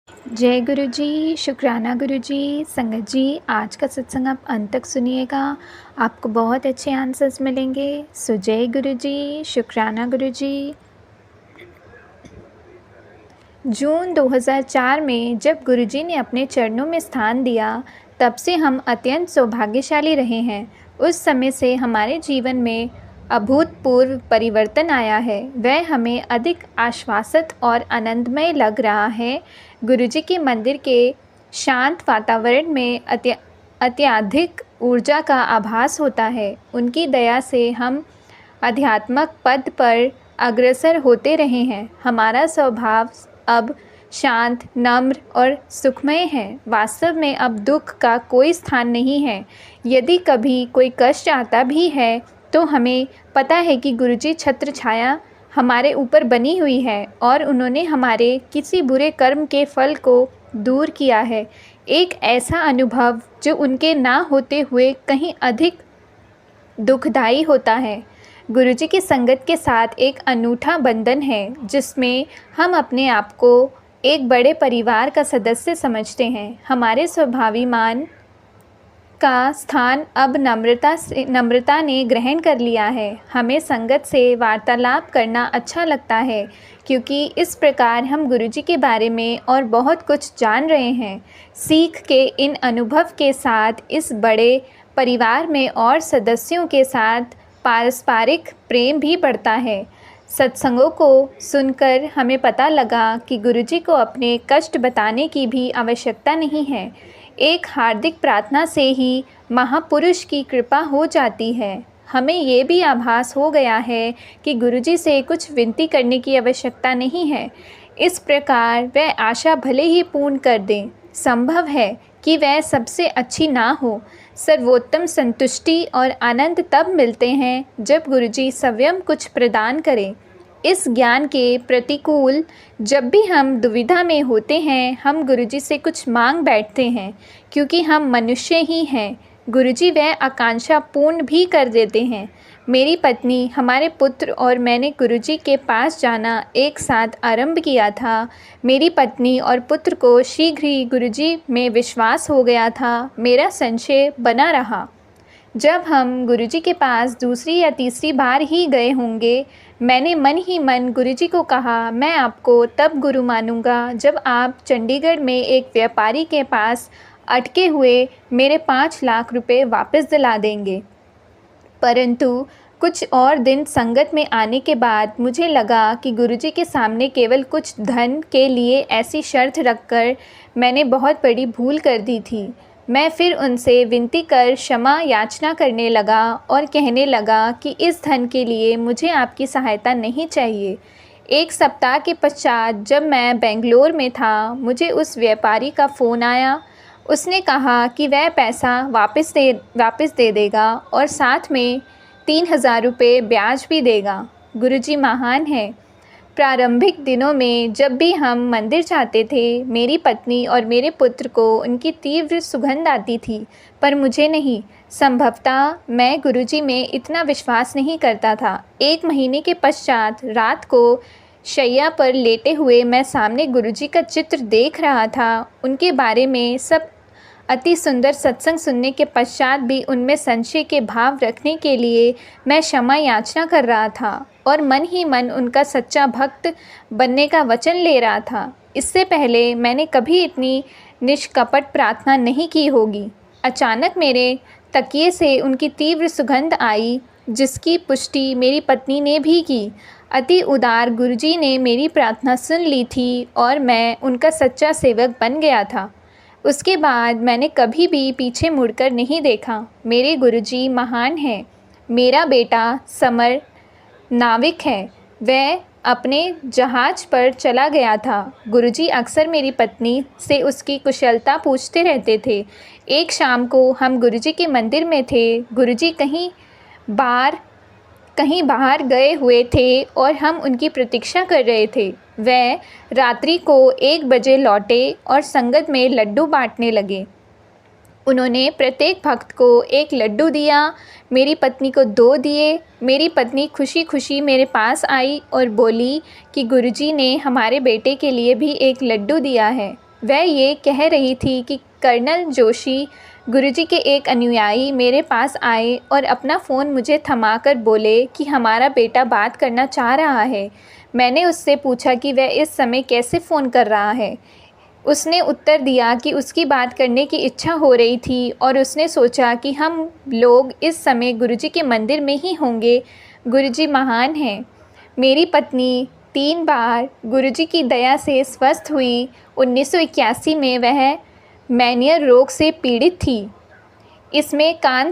जय गुरु जी, शुक्राना गुरु जी। संगत जी, आज का सत्संग आप अंत तक सुनिएगा, आपको बहुत अच्छे आंसर्स मिलेंगे। सो जय गुरु जी, शुक्राना गुरु जी। जून 2004 में जब गुरुजी ने अपने चरणों में स्थान दिया, तब से हम अत्यंत सौभाग्यशाली रहे हैं। उस समय से हमारे जीवन में अभूतपूर्व परिवर्तन आया है। वह हमें अधिक आश्वासित और आनंदमय लग रहा है। गुरुजी के मंदिर के शांत वातावरण में अत्यधिक ऊर्जा का आभास होता है। उनकी दया से हम आध्यात्मक पद पर अग्रसर होते रहे हैं। हमारा स्वभाव अब शांत, नम्र और सुखमय है। वास्तव में अब दुख का कोई स्थान नहीं है। यदि कभी कोई कष्ट आता भी है तो हमें पता है कि गुरुजी छत्र छाया हमारे ऊपर बनी हुई है और उन्होंने हमारे किसी बुरे कर्म के फल को दूर किया है। एक ऐसा अनुभव जो उनके ना होते हुए कहीं अधिक दुखदाई होता है। गुरुजी की संगत के साथ एक अनूठा बंधन है जिसमें हम अपने आप को एक बड़े परिवार का सदस्य समझते हैं। हमारे स्वाभिमान का स्थान अब नम्रता ने ग्रहण कर लिया है। हमें संगत से वार्तालाप करना अच्छा लगता है क्योंकि इस प्रकार हम गुरुजी के बारे में और बहुत कुछ जान रहे हैं। सीख के इन अनुभव के साथ इस बड़े परिवार में और सदस्यों के साथ पारस्परिक प्रेम भी बढ़ता है। सत्संगों को सुनकर हमें पता लगा कि गुरुजी को अपने कष्ट बताने की भी आवश्यकता नहीं है। एक हार्दिक प्रार्थना से ही महापुरुष की कृपा हो जाती है। हमें ये भी आभास हो गया है कि गुरुजी से कुछ विनती करने की आवश्यकता नहीं है। इस प्रकार वह आशा भले ही पूर्ण कर दें। संभव है कि वह सबसे अच्छी ना हो। सर्वोत्तम संतुष्टि और आनंद तब मिलते हैं जब गुरुजी स्वयं कुछ प्रदान करें। इस ज्ञान के प्रतिकूल जब भी हम दुविधा में होते हैं, हम गुरुजी से कुछ मांग बैठते हैं क्योंकि हम मनुष्य ही हैं। गुरुजी वह आकांक्षा पूर्ण भी कर देते हैं। मेरी पत्नी, हमारे पुत्र और मैंने गुरुजी के पास जाना एक साथ आरंभ किया था। मेरी पत्नी और पुत्र को शीघ्र ही गुरुजी में विश्वास हो गया था। मेरा संशय बना रहा। जब हम गुरुजी के पास दूसरी या तीसरी बार ही गए होंगे, मैंने मन ही मन गुरुजी को कहा, मैं आपको तब गुरु मानूंगा जब आप चंडीगढ़ में एक व्यापारी के पास अटके हुए मेरे 5 लाख रुपए वापस दिला देंगे। परंतु कुछ और दिन संगत में आने के बाद मुझे लगा कि गुरुजी के सामने केवल कुछ धन के लिए ऐसी शर्त रखकर मैंने बहुत बड़ी भूल कर दी थी। मैं फिर उनसे विनती कर क्षमा याचना करने लगा और कहने लगा कि इस धन के लिए मुझे आपकी सहायता नहीं चाहिए। एक सप्ताह के पश्चात जब मैं बेंगलोर में था, मुझे उस व्यापारी का फ़ोन आया। उसने कहा कि वह पैसा वापस दे देगा और साथ में 3000 रुपये ब्याज भी देगा। गुरुजी महान है। प्रारंभिक दिनों में जब भी हम मंदिर जाते थे, मेरी पत्नी और मेरे पुत्र को उनकी तीव्र सुगंध आती थी, पर मुझे नहीं। संभवतः मैं गुरुजी में इतना विश्वास नहीं करता था। 1 महीने के पश्चात रात को शैया पर लेटे हुए मैं सामने गुरुजी का चित्र देख रहा था। उनके बारे में सब अति सुंदर सत्संग सुनने के पश्चात भी उनमें संशय के भाव रखने के लिए मैं क्षमा याचना कर रहा था और मन ही मन उनका सच्चा भक्त बनने का वचन ले रहा था। इससे पहले मैंने कभी इतनी निष्कपट प्रार्थना नहीं की होगी। अचानक मेरे तकिए से उनकी तीव्र सुगंध आई, जिसकी पुष्टि मेरी पत्नी ने भी की। अति उदार गुरुजी ने मेरी प्रार्थना सुन ली थी और मैं उनका सच्चा सेवक बन गया था। उसके बाद मैंने कभी भी पीछे मुड़कर नहीं देखा। मेरे गुरुजी महान हैं। मेरा बेटा समर नाविक है। वह अपने जहाज पर चला गया था। गुरुजी अक्सर मेरी पत्नी से उसकी कुशलता पूछते रहते थे। एक शाम को हम गुरुजी के मंदिर में थे। गुरुजी कहीं बाहर गए हुए थे और हम उनकी प्रतीक्षा कर रहे थे। वह रात्रि को 1 बजे लौटे और संगत में लड्डू बांटने लगे। उन्होंने प्रत्येक भक्त को 1 लड्डू दिया। मेरी पत्नी को 2 दिए। मेरी पत्नी खुशी खुशी मेरे पास आई और बोली कि गुरुजी ने हमारे बेटे के लिए भी 1 लड्डू दिया है। वह ये कह रही थी कि कर्नल जोशी, गुरुजी के एक अनुयायी, मेरे पास आए और अपना फ़ोन मुझे थमाकर बोले कि हमारा बेटा बात करना चाह रहा है। मैंने उससे पूछा कि वह इस समय कैसे फ़ोन कर रहा है। उसने उत्तर दिया कि उसकी बात करने की इच्छा हो रही थी और उसने सोचा कि हम लोग इस समय गुरुजी के मंदिर में ही होंगे। गुरुजी महान हैं। मेरी पत्नी 3 बार गुरुजी की दया से स्वस्थ हुई। 1981 में वह मैनियर रोग से पीड़ित थी। इसमें कान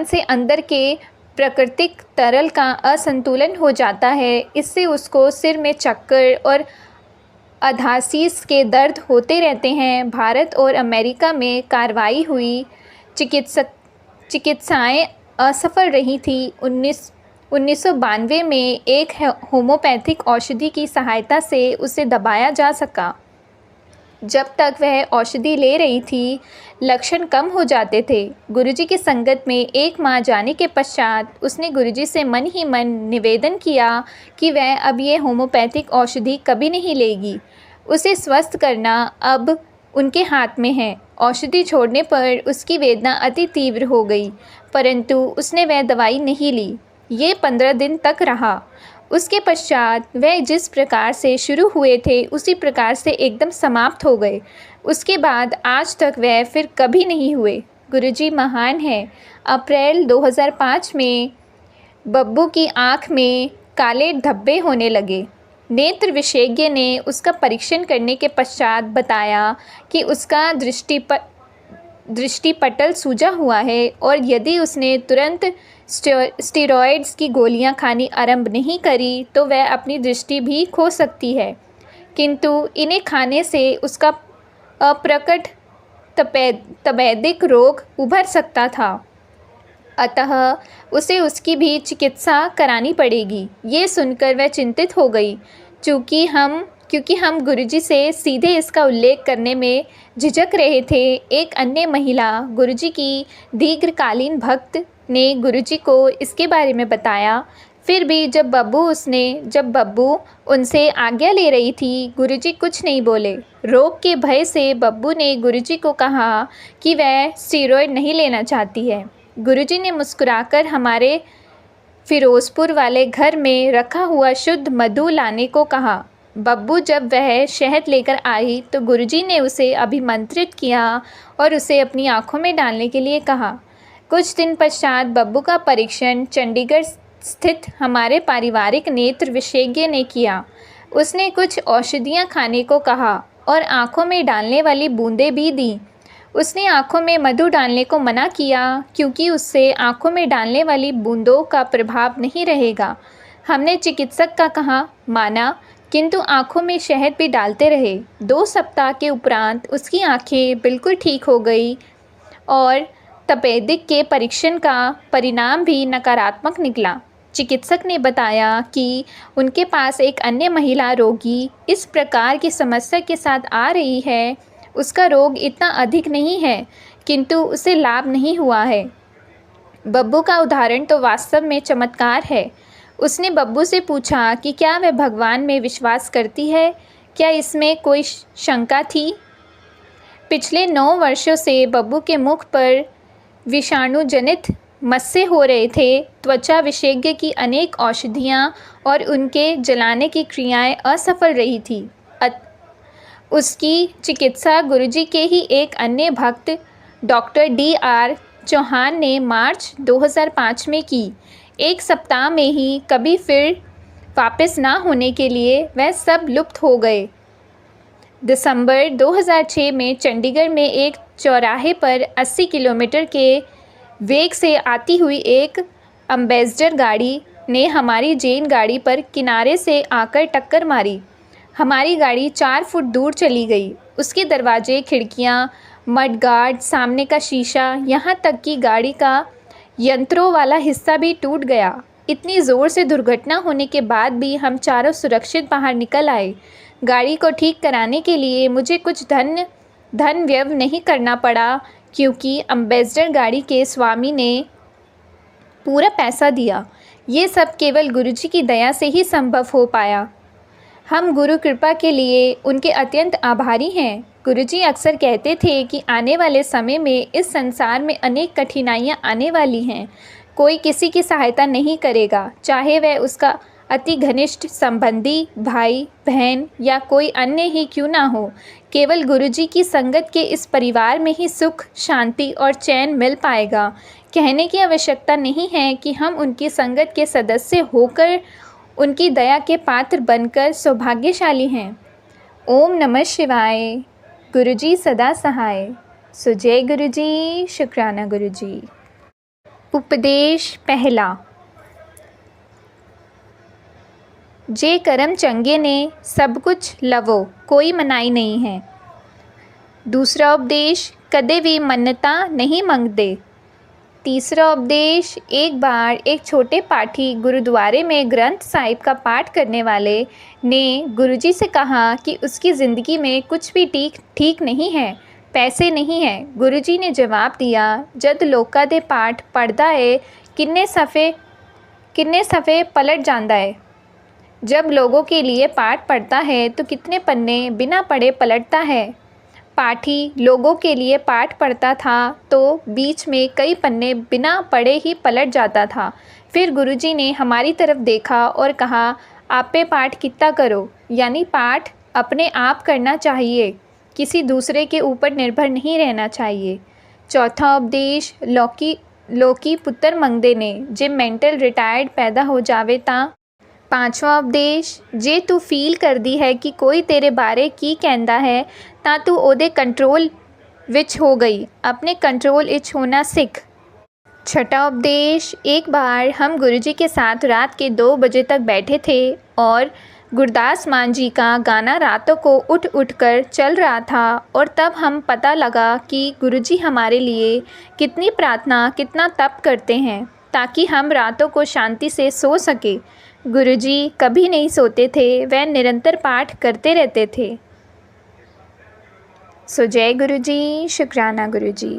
से अंदर के प्राकृतिक तरल का असंतुलन हो जाता है। इससे उसको सिर में चक्कर और अधाशीस के दर्द होते रहते हैं। भारत और अमेरिका में कार्रवाई हुई। चिकित्साएं असफल रही थी। 1992 में एक होम्योपैथिक औषधि की सहायता से उसे दबाया जा सका। जब तक वह औषधि ले रही थी, लक्षण कम हो जाते थे। गुरुजी की संगत में 1 माह जाने के पश्चात उसने गुरुजी से मन ही मन निवेदन किया कि वह अब ये होम्योपैथिक औषधि कभी नहीं लेगी। उसे स्वस्थ करना अब उनके हाथ में है। औषधि छोड़ने पर उसकी वेदना अति तीव्र हो गई, परंतु उसने वह दवाई नहीं ली। ये 15 दिन तक रहा। उसके पश्चात वह जिस प्रकार से शुरू हुए थे उसी प्रकार से एकदम समाप्त हो गए। उसके बाद आज तक वह फिर कभी नहीं हुए। गुरुजी महान हैं। अप्रैल 2005 में बब्बू की आँख में काले धब्बे होने लगे। नेत्र विशेषज्ञ ने उसका परीक्षण करने के पश्चात बताया कि उसका दृष्टिपटल सूजा हुआ है और यदि उसने तुरंत स्टेरॉइड्स की गोलियां खानी आरंभ नहीं करी तो वह अपनी दृष्टि भी खो सकती है। किंतु इन्हें खाने से उसका अप्रकट तपेदिक रोग उभर सकता था, अतः उसे उसकी भी चिकित्सा करानी पड़ेगी। ये सुनकर वह चिंतित हो गई। क्योंकि हम गुरुजी से सीधे इसका उल्लेख करने में झिझक रहे थे, एक अन्य महिला, गुरुजी की दीर्घकालीन भक्त, ने गुरुजी को इसके बारे में बताया। फिर भी जब बब्बू उनसे आज्ञा ले रही थी, गुरुजी कुछ नहीं बोले। रोग के भय से बब्बू ने गुरुजी को कहा कि वह स्टेरॉइड नहीं लेना चाहती है। गुरुजी ने मुस्कुराकर हमारे फिरोज़पुर वाले घर में रखा हुआ शुद्ध मधु लाने को कहा। बब्बू जब वह शहद लेकर आई तो गुरुजी ने उसे अभिमंत्रित किया और उसे अपनी आँखों में डालने के लिए कहा। कुछ दिन पश्चात बब्बू का परीक्षण चंडीगढ़ स्थित हमारे पारिवारिक नेत्र विशेषज्ञ ने किया। उसने कुछ औषधियाँ खाने को कहा और आँखों में डालने वाली बूंदें भी दी। उसने आँखों में मधु डालने को मना किया क्योंकि उससे आँखों में डालने वाली बूंदों का प्रभाव नहीं रहेगा। हमने चिकित्सक का कहा माना, किंतु आँखों में शहद भी डालते रहे। 2 सप्ताह के उपरांत उसकी आँखें बिल्कुल ठीक हो गई और तपेदिक के परीक्षण का परिणाम भी नकारात्मक निकला। चिकित्सक ने बताया कि उनके पास एक अन्य महिला रोगी इस प्रकार की समस्या के साथ आ रही है। उसका रोग इतना अधिक नहीं है, किंतु उसे लाभ नहीं हुआ है। बब्बू का उदाहरण तो वास्तव में चमत्कार है। उसने बब्बू से पूछा कि क्या वह भगवान में विश्वास करती है, क्या इसमें कोई शंका थी। पिछले 9 वर्षों से बब्बू के मुख पर विषाणु जनित मस्से हो रहे थे। त्वचा विशेषज्ञ की अनेक औषधियाँ और उनके जलाने की क्रियाएं असफल रही थी। उसकी चिकित्सा गुरुजी के ही एक अन्य भक्त डॉक्टर DR चौहान ने मार्च 2005 में की। 1 सप्ताह में ही कभी फिर वापस ना होने के लिए वह सब लुप्त हो गए। दिसंबर 2006 में चंडीगढ़ में एक चौराहे पर 80 किलोमीटर के वेग से आती हुई एक एम्बेसडर गाड़ी ने हमारी जेन गाड़ी पर किनारे से आकर टक्कर मारी। हमारी गाड़ी 4 फुट दूर चली गई। उसके दरवाजे, खिड़कियां, मडगार्ड, सामने का शीशा, यहाँ तक कि गाड़ी का यंत्रों वाला हिस्सा भी टूट गया। इतनी ज़ोर से दुर्घटना होने के बाद भी हम चारों सुरक्षित बाहर निकल आए। गाड़ी को ठीक कराने के लिए मुझे कुछ धन व्यय नहीं करना पड़ा क्योंकि एम्बेसडर गाड़ी के स्वामी ने पूरा पैसा दिया। ये सब केवल गुरुजी की दया से ही संभव हो पाया। हम गुरु कृपा के लिए उनके अत्यंत आभारी हैं। गुरुजी अक्सर कहते थे कि आने वाले समय में इस संसार में अनेक कठिनाइयाँ आने वाली हैं। कोई किसी की सहायता नहीं करेगा, चाहे वह उसका अति घनिष्ठ संबंधी, भाई, बहन या कोई अन्य ही क्यों ना हो। केवल गुरुजी की संगत के इस परिवार में ही सुख, शांति और चैन मिल पाएगा। कहने की आवश्यकता नहीं है कि हम उनकी संगत के सदस्य होकर उनकी दया के पात्र बनकर सौभाग्यशाली हैं। ओम नमः शिवाय। गुरुजी सदा सहाय। सो जय गुरुजी, शुक्राना गुरुजी। उपदेश पहला। जे करम चंगे ने सब कुछ लवो, कोई मनाई नहीं है। दूसरा उपदेश, कदे भी मन्नता नहीं मंगते। तीसरा उपदेश, एक बार एक छोटे पाठी गुरुद्वारे में ग्रंथ साहिब का पाठ करने वाले ने गुरुजी से कहा कि उसकी ज़िंदगी में कुछ भी ठीक नहीं है, पैसे नहीं है। गुरुजी ने जवाब दिया, जद लोका दे पाठ पढ़दा है किन्ने सफ़े पलट जांदा है। जब लोगों के लिए पाठ पढ़ता है तो कितने पन्ने बिना पढ़े पलटता है। पाठी लोगों के लिए पाठ पढ़ता था तो बीच में कई पन्ने बिना पढ़े ही पलट जाता था। फिर गुरुजी ने हमारी तरफ देखा और कहा, आपे पाठ कितना करो, यानी पाठ अपने आप करना चाहिए, किसी दूसरे के ऊपर निर्भर नहीं रहना चाहिए। चौथा उपदेश, लोकी पुत्र मंगदे ने, जे मेंटल रिटायर्ड पैदा हो जावे ता। पांचवा उपदेश, जे तू फील करदी है कि कोई तेरे बारे की कहंदा है ਤਾਂ तू ਉਹਦੇ कंट्रोल विच हो गई, अपने कंट्रोल इच होना सीख। छठा उपदेश, एक बार हम गुरुजी के साथ रात के 2 बजे तक बैठे थे और गुरदास मान जी का गाना रातों को उठ उठ कर चल रहा था और तब हम पता लगा कि गुरुजी हमारे लिए कितनी प्रार्थना, कितना तप करते हैं ताकि हम रातों को शांति से सो सके। गुरुजी कभी नहीं सोते थे, वह निरंतर पाठ करते रहते थे। सो जय गुरुजी, शुक्राना गुरुजी।